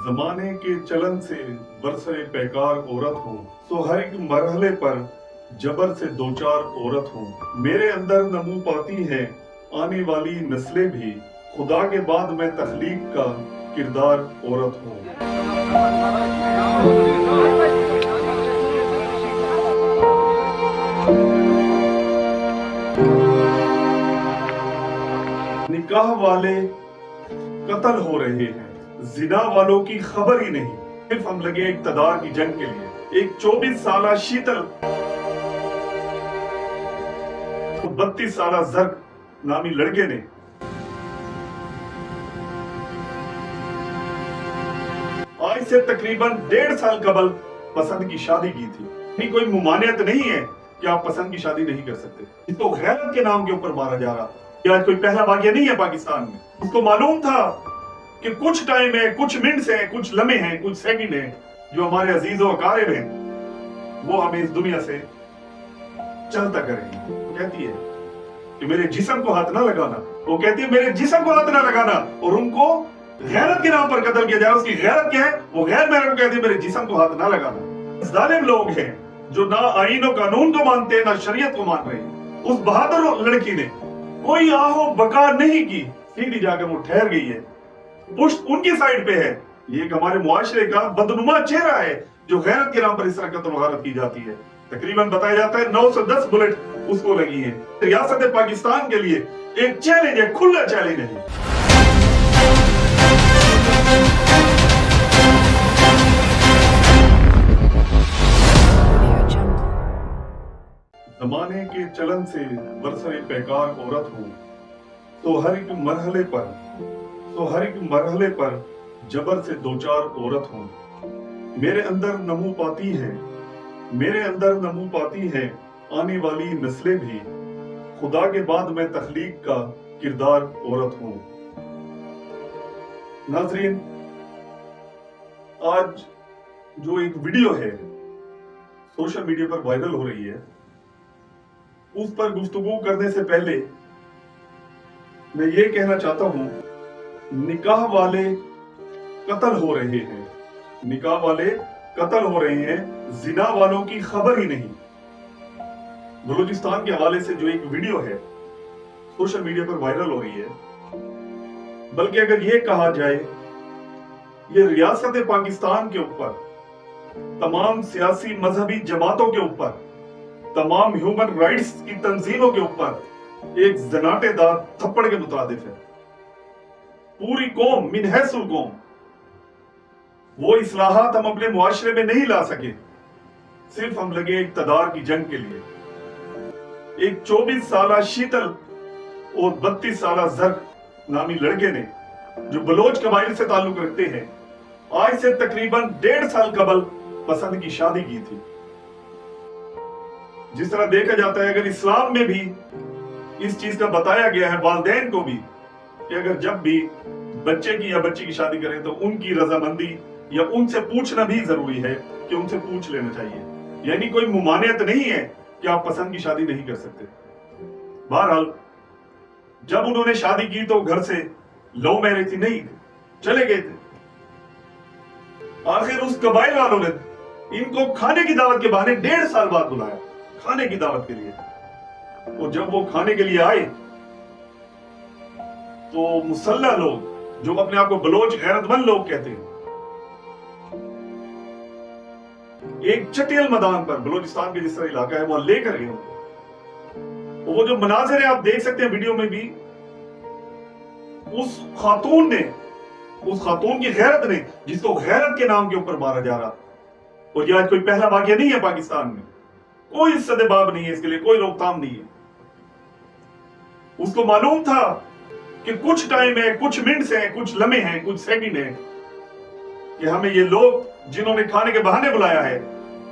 जमाने के चलन से बरसरे पैकार औरत हूँ, सो हर एक मरहले पर जबर से दो चार औरत हूँ। मेरे अंदर नमू पाती हैं आने वाली नस्लें भी, खुदा के बाद मैं तख्लीक का किरदार औरत हूँ। निकाह वाले कत्ल हो रहे हैं, जिना वालों की खबर ही नहीं। सिर्फ हम लगे इक्तदार की जंग के लिए। एक 24 साला शीतल, 32 साला जर्क नामी लड़के ने आज से तकरीबन 1.5 साल कबल पसंद की शादी की थी। नहीं, कोई मुमानियत नहीं है कि आप पसंद की शादी नहीं कर सकते। इसको गैरत के नाम के ऊपर मारा जा रहा। ये आज कोई पहला वाकया नहीं है पाकिस्तान में। उसको मालूम था कि कुछ टाइम है, कुछ मिनट्स है, कुछ लम्हे हैं, कुछ सेकंड है जो हमारे अजीज और अकारिब हैं, वो हमें इस दुनिया से चलता करेंगे। वो कहती है कि मेरे जिस्म को हाथ ना लगाना, वो कहती है मेरे जिस्म को हाथ ना लगाना, और उनको गैरत के नाम पर कत्ल किया जा रहा है। उसकी गैरत क्या है? वो गैर मेरे को कहती है मेरे जिस्म को हाथ ना लगाना। जालिम लोग हैं जो ना आईन और कानून को मानते हैं, ना शरीयत को मान रहे हैं। उस बहादुर लड़की ने कोई आहो बका नहीं की, सीधी जाकर वो ठहर गई है। पुष्ट उनकी साइड पे है। ये एक हमारे मुआशरे का बदनुमा चेहरा है जो गैरत के नाम पर इस तरह कत्ल वगारत की जाती है। तकरीबन बताया जाता है 9 से 10 बुलेट उसको लगी है। रियासत पाकिस्तान के लिए एक चैलेंज है, खुला चैलेंज है। जमाने के चलन से बरसरे पैकार औरत हूँ, तो हर एक मरहले पर जबर से दो चार औरत हूँ। मेरे अंदर नमू पाती है आने वाली नस्लें भी, खुदा के बाद मैं तख्लीक का किरदार औरत हूँ। नाज़रीन, आज जो एक वीडियो है सोशल मीडिया पर वायरल हो रही है, उस पर गुफ्तगू करने से पहले मैं ये कहना चाहता हूं, निकाह वाले कत्ल हो रहे हैं, जिना वालों की खबर ही नहीं। बलूचिस्तान के हवाले से जो एक वीडियो है सोशल मीडिया पर वायरल हो रही है, बल्कि अगर ये कहा जाए ये रियासत पाकिस्तान के ऊपर, तमाम सियासी मजहबी जमातों के ऊपर, तमाम ह्यूमन राइट्स की तंजीमों के ऊपर एक जनाटेदार थप्पड़ के मुताबिक है। पूरी कौम मिनहसुल कौम, वो इस्लाहात हम अपने मुआशरे में नहीं ला सके, सिर्फ हम लगे इक्तदार की जंग के लिए। एक 24 साला शीतल और 32 साला जर्क नामी लड़के ने, जो बलोच कबाइल से ताल्लुक रखते हैं, आज से तकरीबन 1.5 साल कबल पसंद की शादी की थी। जिस तरह देखा जाता है, अगर इस्लाम में भी इस चीज का बताया गया है वालिदैन को भी कि अगर जब भी बच्चे की या बच्ची की शादी करें तो उनकी रजामंदी या उनसे पूछना भी जरूरी है कि उनसे पूछ लेना चाहिए। यानी कोई मुमानियत नहीं है कि आप पसंद की शादी नहीं कर सकते। बहरहाल जब उन्होंने शादी की तो घर से लव मैरिज थी, नहीं चले गए थे। आखिर उस कबाइल वालों ने इनको खाने की दावत के बहाने 1.5 साल बाद बुलाया, खाने की दावत के लिए। और जब वो खाने के लिए आए तो मुसल्ला लोग, जो अपने आप को बलोच गैरतमंद लोग कहते हैं, एक चटियल मैदान पर, बलोचिस्तान के जिस तरह इलाका है, वहां लेकर गए उनको। वो जो मनाजिर है आप देख सकते हैं वीडियो में भी, उस खातून की गैरत ने, जिसको गैरत के नाम के ऊपर मारा जा रहा। और ये आज कोई पहला वाकया नहीं है पाकिस्तान में। कोई सदेबाब नहीं है, इसके लिए कोई रोकथाम नहीं है। उसको मालूम था कि कुछ टाइम है, कुछ मिनट्स है, कुछ लम्हे हैं, कुछ सेकंड है कि हमें ये लोग जिन्होंने खाने के बहाने बुलाया है,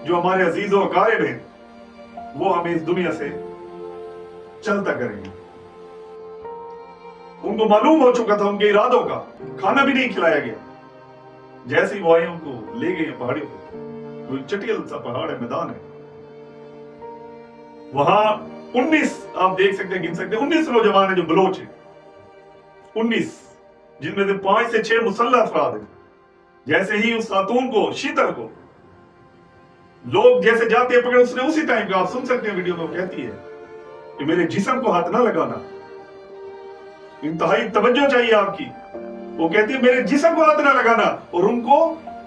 जो हमारे अजीज और अकारिब हैं, वो हमें इस दुनिया से चलता करेंगे। उनको मालूम हो चुका था उनके इरादों का। खाना भी नहीं खिलाया गया। जैसे ही वो आए उनको ले गए पहाड़ियों पे। वो चटियल सा पहाड़ है, मैदान है। वहां 19 आप देख सकते हैं, गिन सकते हैं, 19 नौजवान है जो बलोच है। 19, जिनमें से 5 से 6 मुसल्लह अफराद हैं, जैसे ही उस खातून को, शीतल को, लोग जैसे जाते हैं पकड़े, उसने उसी टाइम का, आप सुन सकते हैं वीडियो में, कहती है कि मेरे जिस्म को हाथ ना लगाना। इंतहाई तवज्जो चाहिए आपकी। वो कहती है मेरे जिस्म को हाथ ना लगाना, और उनको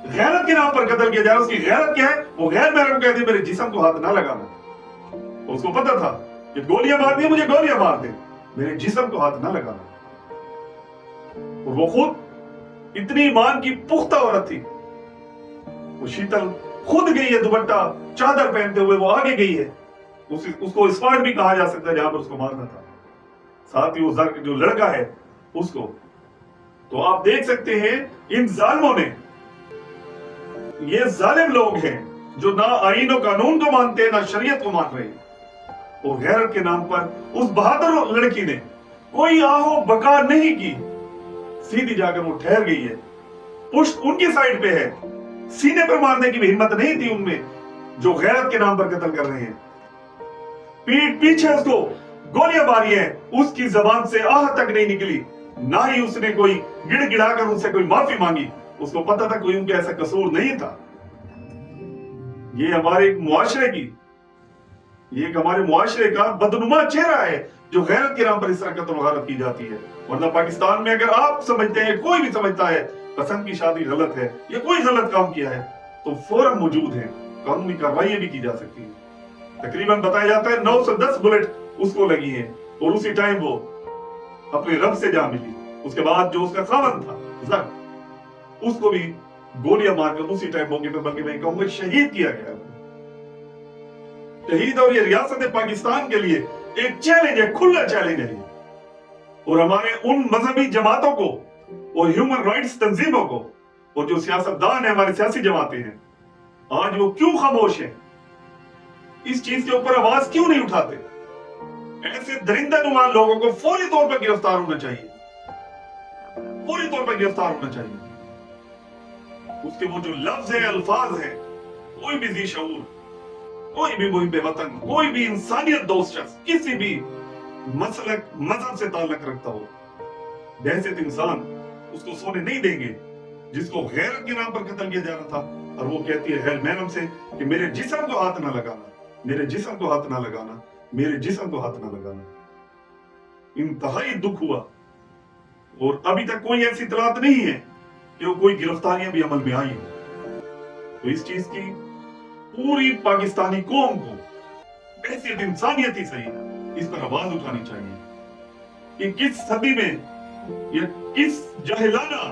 गैरत के नाम पर कत्ल किया जा रहा है। उसकी गैरत क्या है? वो गैर महरम कहती है मेरे जिस्म को हाथ ना लगाना। उसको पता था कि गोलियां मारनी है, मुझे गोलियां मार दे, मेरे जिस्म को हाथ ना लगाना। और वो खुद इतनी ईमान की पुख्ता औरत थी। वो शीतल खुद गई है दुपट्टा चादर पहनते हुए, वो आगे गई है। उसको स्पॉट भी कहा जा सकता है जहां पर उसको मारना था। साथ ही वो जो लड़का है उसको। तो आप देख सकते हैं इन जालिमों ने, ये जालिम लोग हैं जो ना आईन और कानून को मानते हैं, ना शरीयत को मान रहे हैं। और गैरत के नाम पर उस बहादुर लड़की ने कोई आहो बका नहीं की, सीधी जाकर वो ठहर गई है। पुष्ट उनकी साइड पे है, सीने पर मारने की भी हिम्मत नहीं थी उनमें जो गैरत के नाम पर कत्ल कर रहे हैं। पीठ पीछे उसको गोलियां मारी है, उसकी जबान से आह तक नहीं निकली, ना ही उसने कोई गिड़गिड़ाकर उनसे कोई माफी मांगी। उसको पता था कोई उनका ऐसा कसूर नहीं था। ये हमारे मुआशरे की, ये हमारे मुआशरे का बदनुमा चेहरा है जो गैरत के नाम पर इस तरह कत्ल वगारत की जाती है। वरना पाकिस्तान में अगर आप समझते हैं, कोई भी समझता है पसंद की शादी गलत है या कोई गलत काम किया है, तो फौरन मौजूद है, कानूनी कार्रवाई भी की जा सकती है। तकरीबन बताया जाता है 9 से 10 बुलेट उसको लगी है, और उसी टाइम वो अपने रब से जा मिली। उसके बाद जो उसका खावन था जक, उसको भी गोलियां मारकर उसी टाइम मौके पर, बल्कि मैं कहूंगा शहीद किया गया। शहीद। और ये रियासत पाकिस्तान के लिए एक चैलेंज है, खुला चैलेंज है। और हमारे उन मजहबी जमातों को और ह्यूमन राइट्स तंजीमों को और जो सियासतदान है, हमारे सियासी जमातें हैं, आज वो क्यों खामोश है? इस चीज के ऊपर आवाज क्यों नहीं उठाते? ऐसे दरिंदा नुमान लोगों को फौरी तौर पर गिरफ्तार होना चाहिए, फौरी तौर पर गिरफ्तार होना चाहिए। उसके वो जो लफ्ज है, अल्फाज है, कोई भी जी शऊर, कोई भी मुहिब वतन, कोई भी इंसानियत दोस्त शख्स, किसी भी मसलक मजहब से ताल्लुक रखता हो, दहशत इंसान उसको सोने नहीं देंगे जिसको गैरत के नाम पर कत्ल किया जा रहा था। और वो कहती है गैर महरम से कि मेरे जिस्म को हाथ ना लगाना, मेरे जिस्म को हाथ ना लगाना, मेरे जिस्म को हाथ ना लगाना। इंतहाई दुख हुआ। और अभी तक कोई ऐसी इतलात नहीं है कि वो कोई गिरफ्तारियां भी अमल में आई हो। तो इस चीज की पूरी पाकिस्तानी कौम को, हैसियत इंसानियत ही सही, इस पर आवाज उठानी चाहिए कि किस सदी में या किस जाहिलाना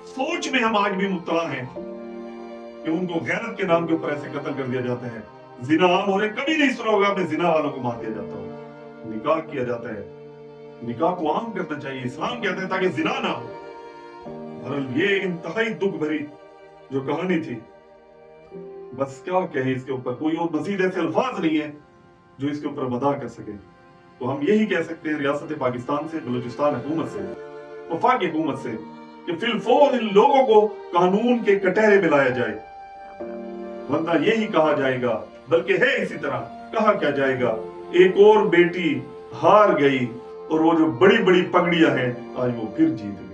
सोच में हम आज भी मुब्तला हैं कि उनको गैरत के नाम के ऊपर ऐसे कत्ल कर दिया जाता है। जिना आम हो रहे, कभी नहीं सुना होगा आपने जिना वालों को मार दिया जाता हो, निकाह किया जाता है। निकाह को आम करना चाहिए, इस्लाम कहता है, ताकि जिना ना हो। बहरहाल ये इंतहाई दुख भरी जो कहानी थी, बस क्या कहें इसके ऊपर, कोई और मजीद ऐसे अल्फाज नहीं है जो इसके ऊपर मदा कर सके। तो हम यही कह सकते हैं रियासत पाकिस्तान से, बलूचिस्तान हुकूमत से, वफाकी हुकूमत से, कि फिलफौर इन लोगों को कानून के कटहरे में लाया जाए। वरना यही कहा जाएगा, बल्कि है इसी तरह कहा क्या जाएगा, एक और बेटी हार गई और वो जो बड़ी बड़ी पगड़ियां हैं आज वो फिर जीत गई।